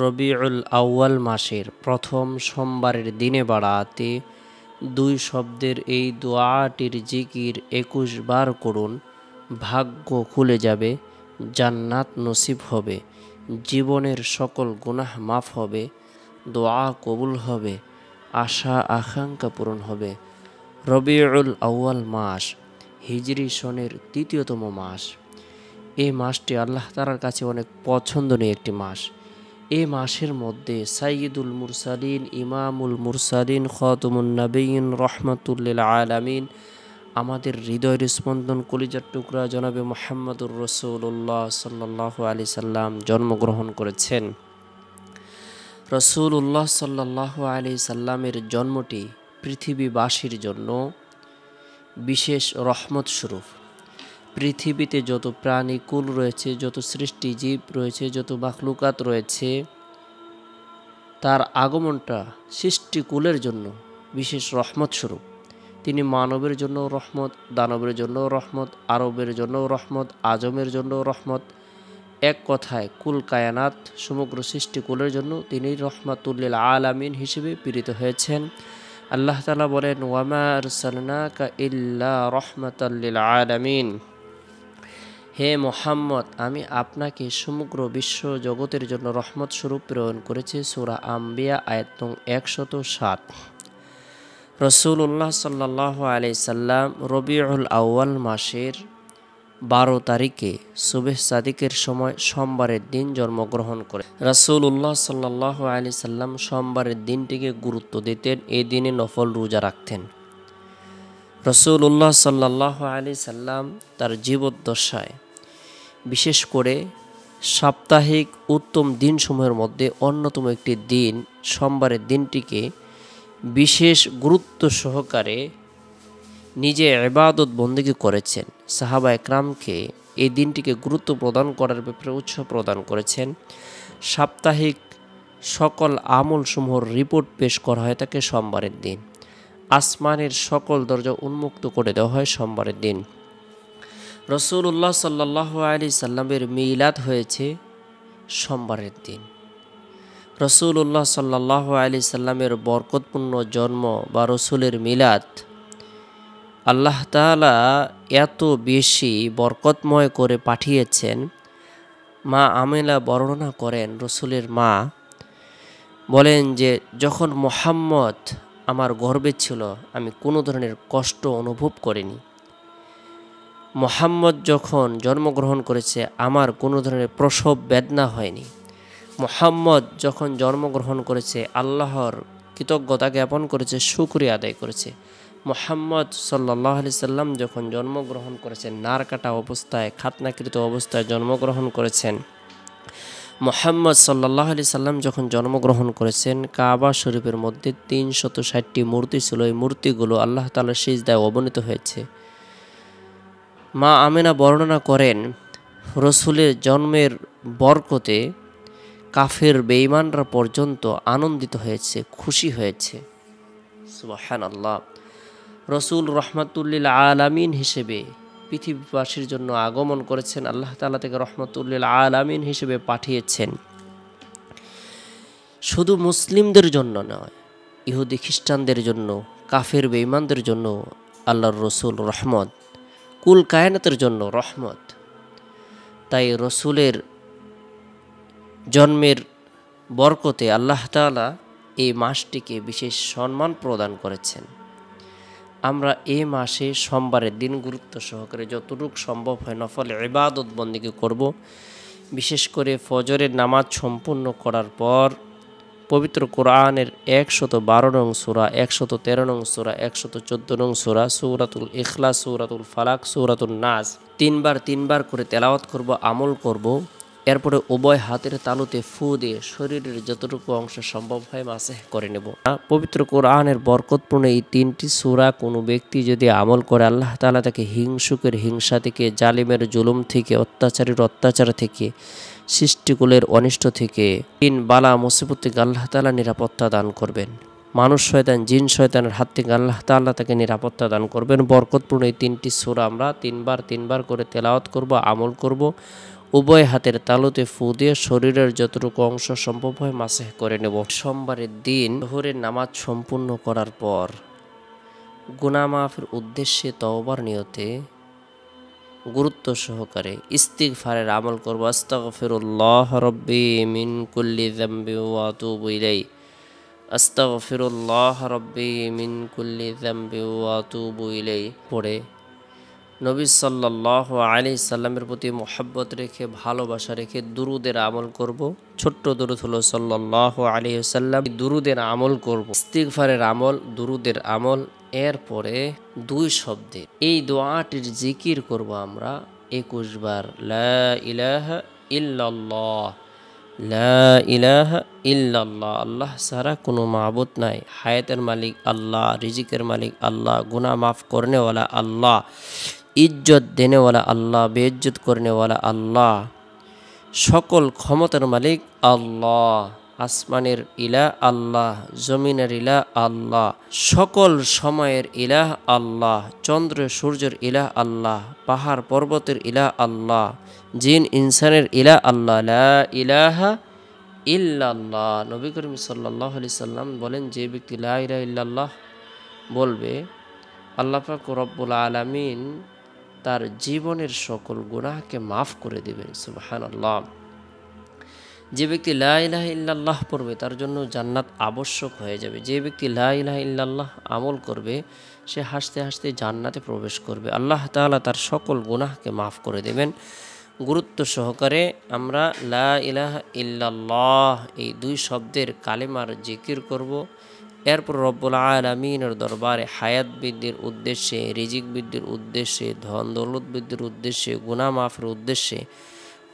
রবিউল আউয়াল মাসের প্রথম সোমবারের দিনে বাড়াতে 2 শব্দের এই দোয়াটির জিকির 21 বার করুন। ভাগ্য খুলে যাবে, জান্নাত নসিব হবে, জীবনের সকল গুনাহ মাফ হবে, দোয়া কবুল হবে, আশা আকাঙ্ক্ষা পূরণ হবে। রবিউল আউয়াল মাস হিজরি সনের 3য়তম মাস। এই মাসটি আল্লাহ তাআলার কাছে অনেক পছন্দনীয় একটি মাস। এই মাসের মধ্যে সাইয়্যিদুল মুরসালিন, ইমামুল মুরসালিন, খাতামুন নবিয়্যিন, রাহমাতুল লিল আলামিন, আমাদের হৃদয়ের স্পন্দন, কলিজার টুকরা জনাবে মুহাম্মদুর রাসূলুল্লাহ সাল্লাল্লাহু আলাইহি সাল্লাম জন্মগ্রহণ করেছেন। রাসূলুল্লাহ সাল্লাল্লাহু আলাইহি সাল্লামের জন্মটি পৃথিবীবাসীর জন্য বিশেষ রহমত স্বরূপ। পৃথিবীতে যত প্রাণীকুল রয়েছে, যত সৃষ্টিজীব রয়েছে, যত মাখলুকাত রয়েছে, তার আগমনটা সৃষ্টিকুলের জন্য বিশেষ রহমত স্বরূপ। তিনি মানবের জন্য রহমত, দানবের জন্য রহমত, আরবের জন্য রহমত, আজমের জন্য রহমত। এক কথায় কুল কায়নাত সমগ্র সৃষ্টিকুলের জন্য তিনি রহমাতুল লিল আলামিন হিসেবে প্রেরিত হয়েছেন। আল্লাহ তাআলা বলেন, ওয়ামা আরসালনাকা ইল্লা রাহমাতাল লিল আলামিন, হে মুহাম্মদ, আমি আপনাকে সমগ্র বিশ্ব জগতের জন্য রহমত স্বরূপ প্রেরণ করেছি। সূরা আম্বিয়া আয়াত নং 107। রাসূলুল্লাহ সাল্লাল্লাহু আলাইহি সাল্লাম রবিউল আউয়াল মাসের 12 তারিখে সুবহ সাদিকের সময় সোমবারের দিন জন্মগ্রহণ করেন। রাসূলুল্লাহ সাল্লাল্লাহু আলাইহি সাল্লাম সোমবারের দিনটিকে গুরুত্ব দিতেন। এই দিনে নফল রোজা রাখতেন। রাসূলুল্লাহ সাল্লাল্লাহু আলাইহি সাল্লাম তার জীবদ্দশায় বিশেষ করে সাপ্তাহিক উত্তম দিনসমূহের মধ্যে অন্যতম একটি দিন সোমবারের দিনটিকে বিশেষ গুরুত্ব সহকারে নিজে ইবাদত বন্দেগী করেছেন। সাহাবা একরামকে এই দিনটিকে গুরুত্ব প্রদান করার ব্যাপারে উৎসাহ প্রদান করেছেন। সাপ্তাহিক সকল আমলসমূহের রিপোর্ট পেশ করা হয় তাকে সোমবারের দিন। আসমানের সকল দরজা উন্মুক্ত করে দেওয়া হয় সোমবারের দিন। রাসূলুল্লাহ সাল্লাল্লাহু আলাইহি সাল্লামের মিলাদ হয়েছে সোমবারের দিন। রাসূলুল্লাহ সাল্লাল্লাহু আলাইহি সাল্লামের বরকতপূর্ণ জন্ম বা রসুলের মিলাদ আল্লাহ তাআলা এত বেশি বরকতময় করে পাঠিয়েছেন। মা আমিনা বর্ণনা করেন, রসুলের মা বলেন যে, যখন মুহাম্মদ আমার গর্ভে ছিল আমি কোনো ধরনের কষ্ট অনুভব করিনি। মুহাম্মদ যখন জন্মগ্রহণ করেছে আমার কোনো ধরনের প্রসব বেদনা হয়নি। মুহাম্মদ যখন জন্মগ্রহণ করেছে আল্লাহর কৃতজ্ঞতা জ্ঞাপন করেছে, শুকরিয়া আদায় করেছে। মুহাম্মদ সাল্লাল্লাহু আলাইহি সাল্লাম যখন জন্মগ্রহণ করেছেন নার কাটা অবস্থায়, খাতনাকৃত অবস্থায় জন্মগ্রহণ করেছেন। মুহাম্মদ সাল্লাল্লাহু আলাইহি সাল্লাম যখন জন্মগ্রহণ করেছেন কাবা শরীফের মধ্যে 360টি মূর্তি ছিল। এই মূর্তিগুলো আল্লাহ তাআলার সিজদায় অবনীত হয়েছে। মা আমিনা বর্ণনা করেন, রসুলের জন্মের বরকতে কাফের বেঈমানরা পর্যন্ত আনন্দিত হয়েছে, খুশি হয়েছে। সুবহানাল্লাহ। রসুল রহমাতুল লিল আলামিন হিসেবে পৃথিবীবাসীর জন্য আগমন করেছেন। আল্লাহ তাআলা থেকে রহমাতুল লিল আলামিন হিসেবে পাঠিয়েছেন। শুধু মুসলিমদের জন্য নয়, ইহুদি খ্রিস্টানদের জন্য, কাফের বেঈমানদের জন্য আল্লাহর রসুল রহমত, কুল কায়নাতের জন্য রহমত। তাই রসুলের জন্মের বরকতে আল্লাহ তাআলা এই মাসটিকে বিশেষ সম্মান প্রদান করেছেন। আমরা এই মাসে সোমবারের দিন গুরুত্ব সহকারে যতটুকু সম্ভব হয় নফল ইবাদত বন্দেগী করব। বিশেষ করে ফজরের নামাজ সম্পূর্ণ করার পর পবিত্র কোরআনের 112 নং সূরা, 113 নং সূরা, 114 নং সূরা, সূরাতুল ইখলাস, সূরাতুল ফালাক, সূরাতুন নাস তিনবার করে তেলাওয়াত করব, আমল করব। এরপরে উভয় হাতের তালুতে ফু দিয়ে শরীরের যতটুকু অংশ সম্ভব হয় মাসেহ করে নেব। পবিত্র কোরআনের বরকতপূর্ণ এই 3টি সূরা কোনো ব্যক্তি যদি আমল করে আল্লাহ তাআলা তাকে হিংসুকের হিংসা থেকে, জালিমের জুলুম থেকে, অত্যাচারীর অত্যাচার থেকে, সৃষ্টিকুলের অনিষ্ট থেকে, বালা মুসিবত থেকে আল্লাহ তাআলা নিরাপত্তা দান করবেন। মানুষ শয়তান, জিন শয়তানের হাত থেকে আল্লাহ তাআলা তাকে নিরাপত্তা দান করবেন। বরকতপূর্ণ এই 3টি সূরা আমরা তিনবার করে তেলাওয়াত করব, আমল করব। উভয় হাতের তালুতে ফু দিয়ে শরীরের যতটুকু অংশ সম্ভব হয় মাসেহ করে নেব। সোমবারের দিন জোহরের নামাজ সম্পূর্ণ করার পর গুনাহ মাফের উদ্দেশ্যে তওবার নিয়তে গুরুত্ব সহকারে ইস্তিগফারের আমল করব। আস্তাগফিরুল্লাহ রাব্বি মিন কুল্লি যামবি ওয়া আতুবু ইলাইহি, আস্তাগফিরুল্লাহ রাব্বি মিন কুল্লি যামবি ওয়া আতুবু ইলাইহি পড়ে নবী সাল্লাল্লাহু আলাইহি সাল্লামের প্রতি মোহাব্বত রেখে ভালোবাসা রেখে দুরুদের আমল করব। ছোট্ট দুরুদ হলো সাল্লাল্লাহু আলাইহি সাল্লাম, দুরুদের আমল করব। ইস্তিগফারের আমল, দুরুদের আমল, এরপরে দুই শব্দে এই দোয়াটির জিকির করব আমরা 21 বার। লা ইলাহা ইল্লাল্লাহ, লা ইলাহা ইল্লাল্লাহ, আল্লাহ ছাড়া কোনো মাবুদ নাই, হায়াতের মালিক আল্লাহ, রিজিকের মালিক আল্লাহ, গুনাহ মাফ করনেওয়ালা আল্লাহ, ইজ্জত দেনেওয়ালা আল্লাহ, বেইজ্জত করনেওয়ালা আল্লাহ, সকল ক্ষমতার মালিক আল্লাহ, আসমানের ইলাহ আল্লাহ, জমিনের ইলাহ আল্লাহ, সকল সময়ের ইলাহ আল্লাহ, চন্দ্র সূর্যের ইলাহ আল্লাহ, পাহাড় পর্বতের ইলাহ আল্লাহ, জিন ইনসানের ইলাহ আল্লাহ, লা ইলাহা ইল্লাল্লাহ। নবী করিম সাল্লাল্লাহু আলাইহি সাল্লাম বলেন, যে ব্যক্তি লা ইলাহা ইল্লাল্লাহ বলবে, আল্লাহ পাক রব্বুল আলামিন তার জীবনের সকল গুনাহকে মাফ করে দিবেন। সুবহানাল্লাহ। যে ব্যক্তি লা ইলাহা ইল্লাল্লাহ পড়বে তার জন্য জান্নাত আবশ্যক হয়ে যাবে। যে ব্যক্তি লা ইলাহা ইল্লাল্লাহ আমল করবে সে হাসতে হাসতে জান্নাতে প্রবেশ করবে। আল্লাহ তাআলা তার সকল গুনাহকে মাফ করে দেবেন। গুরুত্ব সহকারে আমরা লা ইলাহা ইল্লাল্লাহ এই দুই শব্দের কালেমার জিকির করব। এরপর রব্বুল আলামিনের দরবারে হায়াত বৃদ্ধির উদ্দেশ্যে, রিজিক বৃদ্ধির উদ্দেশ্যে, ধন দৌলত বৃদ্ধির উদ্দেশ্যে, গুনাহ মাফের উদ্দেশ্যে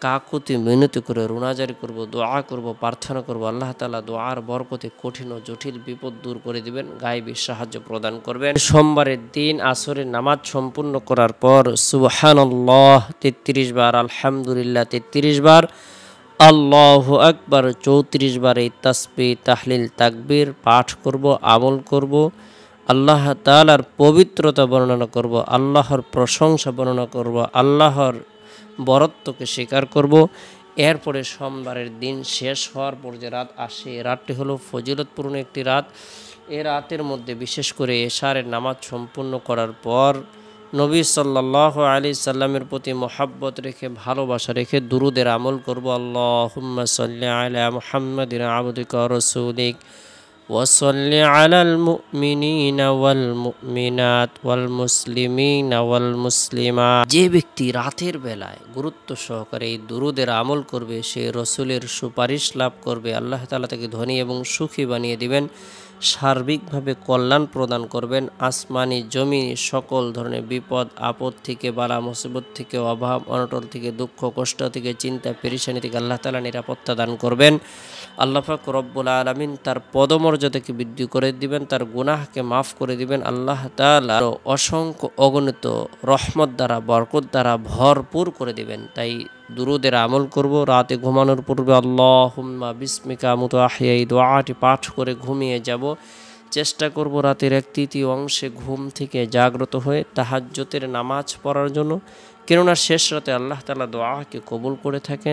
কাকুতি মিনতি করে রুনাজারি করব, দোয়া করব, প্রার্থনা করব। আল্লাহ তাআলা দোয়ার বরকতে কঠিন ও জটিল বিপদ দূর করে দিবেন, গায়েবী সাহায্য প্রদান করবেন। সোমবারের দিন আসরের নামাজ সম্পূর্ণ করার পর সুবহানাল্লাহ 33 বার, আলহামদুলিল্লাহ 33 বার, আল্লাহু আকবার 34 বার এই তাসবিহ, তাহলিল, তাকবীর পাঠ করব, আমল করব। আল্লাহ তাআলার পবিত্রতা বর্ণনা করব, আল্লাহর প্রশংসা বর্ণনা করব, আল্লাহর বরত্বকে স্বীকার করব। এরপরে সোমবারের দিন শেষ হওয়ার পর যে রাত আসে, এ রাতটি হলো ফজিলতপূর্ণ একটি রাত। এ রাতের মধ্যে বিশেষ করে এশারের নামাজ সম্পূর্ণ করার পর নবী সাল্লাল্লাহু আলাইহি সাল্লামের প্রতি মোহাব্বত রেখে ভালোবাসা রেখে দুরুদের আমল করব। আল্লাহুম্মা সাল্লি আলা মুহাম্মাদিন আবদিকা ওয়া রাসূলিক ওয়াসাল্লি আলাল মুমিনিনা ওয়াল মুমিনাত ওয়াল মুসলিমিনা ওয়াল মুসলিমাত। যে ব্যক্তি রাতের বেলায় গুরুত্ব সহকারে এই দুরুদের আমল করবে সে রসুলের সুপারিশ লাভ করবে। আল্লাহ তাআলা তাকে ধনী এবং সুখী বানিয়ে দিবেন, সার্বিকভাবে কল্যাণ প্রদান করবেন। আসমানি জমিনি সকল ধরনের বিপদ আপদ থেকে, বালা মুসিবত থেকে, অভাব অনটন থেকে, দুঃখ কষ্ট থেকে, চিন্তা পেরেশানি থেকে আল্লাহ তাআলা নিরাপত্তা দান করবেন। আল্লাহ পাক রব্বুল আলামিন তার পদমর্যাদাকে বৃদ্ধি করে দিবেন, তার গুনাহকে মাফ করে দিবেন। আল্লাহ তাআলা অসংখ্য অগণিত রহমত দ্বারা, বরকত দ্বারা ভরপুর করে দিবেন। তাই দুরুদের আমল করব। রাতে ঘুমানোর পূর্বে আল্লাহুম্মা বিসমিকা আমুতু আহইয়া এই দোয়াটি পাঠ করে ঘুমিয়ে যাব। চেষ্টা করব রাতের 1/3 অংশে ঘুম থেকে জাগ্রত হয়ে তাহাজ্জুদের নামাজ পড়ার জন্য, কেননা শেষ রাতে আল্লাহ তাআলা দোয়াকে কবুল করে থাকেন।